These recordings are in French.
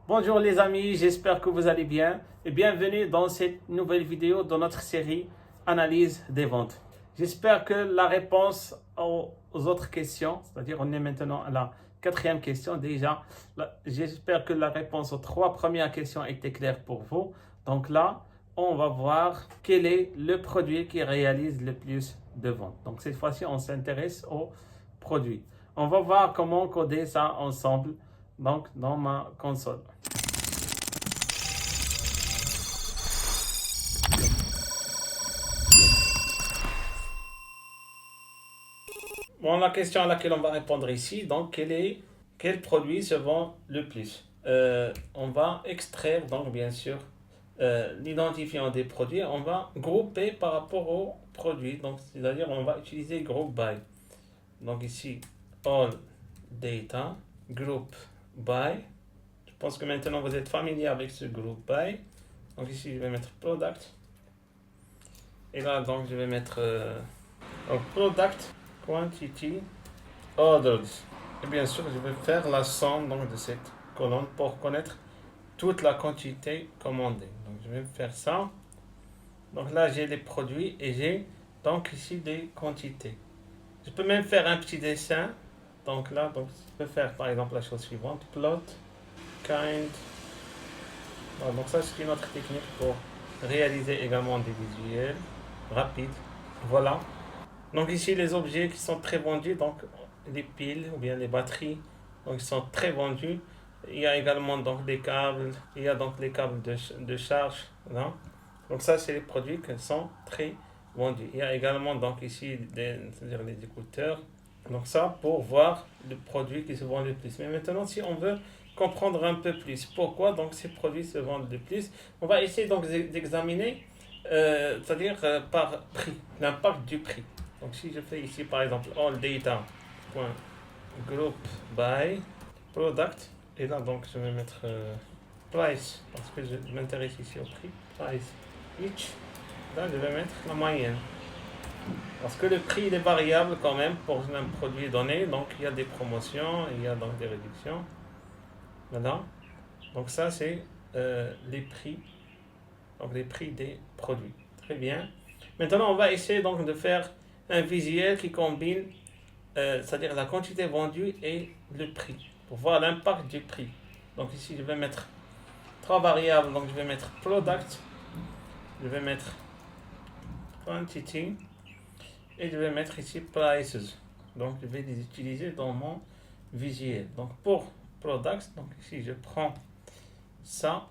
Bonjour les amis, j'espère que vous allez bien et bienvenue dans cette nouvelle vidéo de notre série Analyse des ventes. J'espère que la réponse aux autres questions, c'est-à-dire on est maintenant à la quatrième question déjà, j'espère que la réponse aux trois premières questions était claire pour vous. Donc là, on va voir quel est le produit qui réalise le plus de ventes. Donc cette fois-ci, on s'intéresse au produit. On va voir comment coder ça ensemble donc dans ma console. Bon, la question à laquelle on va répondre ici, donc quel produit se vend le plus? On va extraire donc bien sûr l'identifiant des produits, on va grouper par rapport aux produits, donc c'est-à-dire on va utiliser group by. Donc ici all data group by. Je pense que maintenant vous êtes familier avec ce group by. Donc ici je vais mettre product et là donc je vais mettre product quantity orders. Et bien sûr, je vais faire la somme donc, de cette colonne pour connaître toute la quantité commandée. Donc, je vais faire ça. Donc là, j'ai les produits et j'ai donc ici des quantités. Je peux même faire un petit dessin. Donc là, donc, je peux faire par exemple la chose suivante. Plot, kind. Voilà, donc ça, c'est une autre technique pour réaliser également des visuels rapides. Voilà. Donc ici, les objets qui sont très vendus, donc les piles ou bien les batteries, donc ils sont très vendus. Il y a également donc des câbles, il y a donc les câbles de charge. Là. Donc ça, c'est les produits qui sont très vendus. Il y a également donc ici c'est-à-dire les écouteurs. Donc ça, pour voir le produit qui se vend le plus. Mais maintenant, si on veut comprendre un peu plus pourquoi donc ces produits se vendent le plus, on va essayer donc d'examiner, c'est-à-dire par prix, l'impact du prix. Donc si je fais ici par exemple all data group by product et là donc je vais mettre price parce que je m'intéresse ici au prix, price each, là je vais mettre la moyenne parce que le prix il est variable quand même pour un produit donné, donc il y a des promotions, il y a donc des réductions. Voilà, donc ça c'est les prix, donc les prix des produits. Très bien. Maintenant on va essayer donc de faire un visuel qui combine, c'est-à-dire la quantité vendue et le prix, pour voir l'impact du prix. Donc ici, je vais mettre trois variables. Donc je vais mettre product, je vais mettre quantity, et je vais mettre ici prices. Donc je vais les utiliser dans mon visuel. Donc pour product, donc ici je prends ça,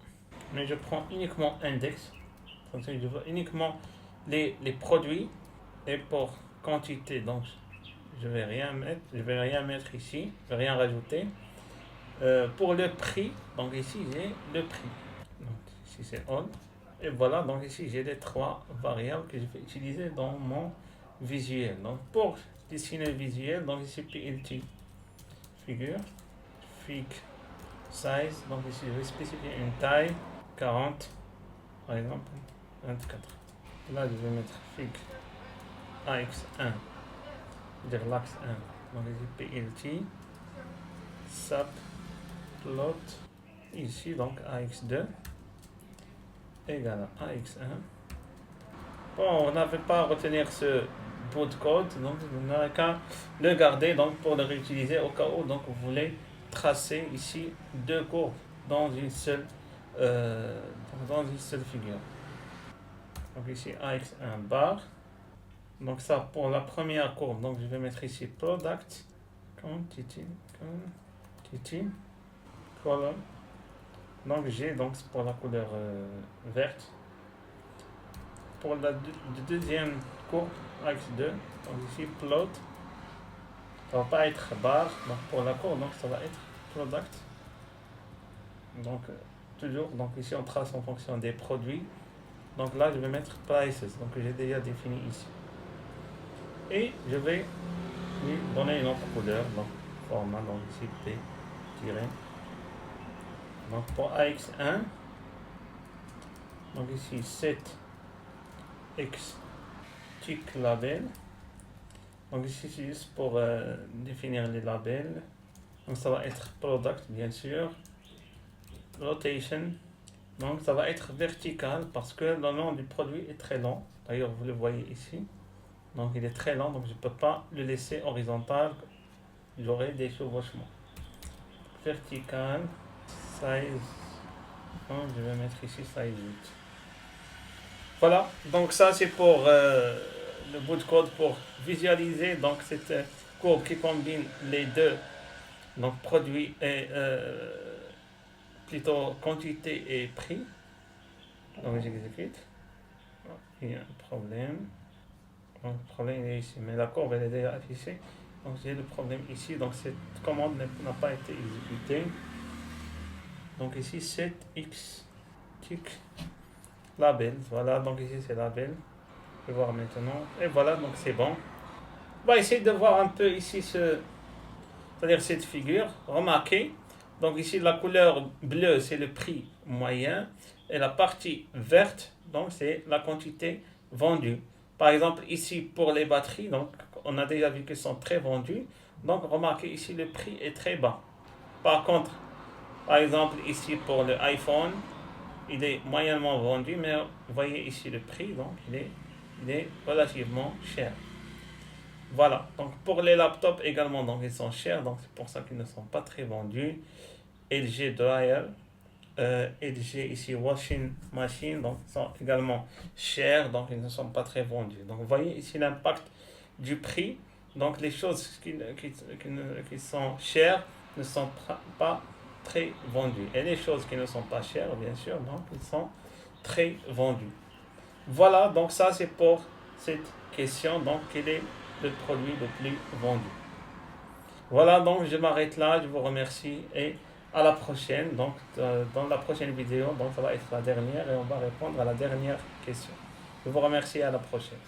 mais je prends uniquement index. Donc je veux uniquement les produits. Et pour quantité, donc je vais rien mettre ici, je vais rien rajouter. Pour le prix, donc ici j'ai le prix. Donc ici c'est all. Et voilà, donc ici j'ai les trois variables que je vais utiliser dans mon visuel. Donc pour dessiner le visuel, donc ici PLT figure, fig size, donc ici je vais spécifier une taille 40 par exemple, 24. Là je vais mettre fig AX1, c'est-à-dire l'axe 1. Donc ici PLT, SAP, plot, ici donc AX2 égale à AX1. Bon, on n'avait pas à retenir ce bout de code, donc vous n'avez qu'à le garder donc pour le réutiliser au cas où donc vous voulez tracer ici deux courbes dans une seule figure. Donc ici AX1 bar. Donc ça pour la première courbe, donc je vais mettre ici product quantity color. Donc j'ai donc pour la couleur verte. Pour la deuxième courbe axe 2, donc ici plot, ça va pas être bar, donc pour la courbe donc ça va être product. Donc toujours donc ici on trace en fonction des produits. Donc là je vais mettre prices, donc j'ai déjà défini ici. Et je vais lui donner une autre couleur, donc format, donc ici P tiré. Donc pour AX1, donc ici 7X tick label. Donc ici c'est juste pour définir les labels. Donc ça va être product bien sûr. rotation. Donc ça va être vertical parce que le nom du produit est très long. D'ailleurs, vous le voyez ici. Donc il est très lent, donc je ne peux pas le laisser horizontal. J'aurai des chevauchements. Vertical, size. Donc, je vais mettre ici size 8. Voilà, donc ça c'est pour le bout de code pour visualiser donc cette courbe qui combine les deux, donc produit et plutôt quantité et prix. Donc j'exécute. Il y a un problème. Donc le problème est ici, mais la courbe elle est déjà affichée. Donc j'ai le problème ici, donc cette commande n'a pas été exécutée. Donc ici 7x tick label, voilà, donc ici c'est label. Je vais voir maintenant, et voilà, donc c'est bon. On va essayer de voir un peu ici c'est-à-dire cette figure. Remarquez, donc ici la couleur bleue c'est le prix moyen et la partie verte donc c'est la quantité vendue. Par exemple ici pour les batteries, donc on a déjà vu qu'elles sont très vendues, donc remarquez ici le prix est très bas. Par contre, par exemple ici pour le iPhone, il est moyennement vendu, mais vous voyez ici le prix, donc il est relativement cher. Voilà, donc pour les laptops également, donc ils sont chers, donc c'est pour ça qu'ils ne sont pas très vendus. LG Dryer, LG ici Washing Machine, donc ils sont également chers, donc ils ne sont pas très vendus. Donc vous voyez ici l'impact du prix, donc les choses qui sont chères ne sont pas très vendues. Et les choses qui ne sont pas chères, bien sûr, donc ils sont très vendus. Voilà, donc ça c'est pour cette question, donc quel est le produit le plus vendu. Voilà, donc je m'arrête là, je vous remercie et à la prochaine. Donc dans la prochaine vidéo, donc ça va être la dernière et on va répondre à la dernière question. Je vous remercie, à la prochaine.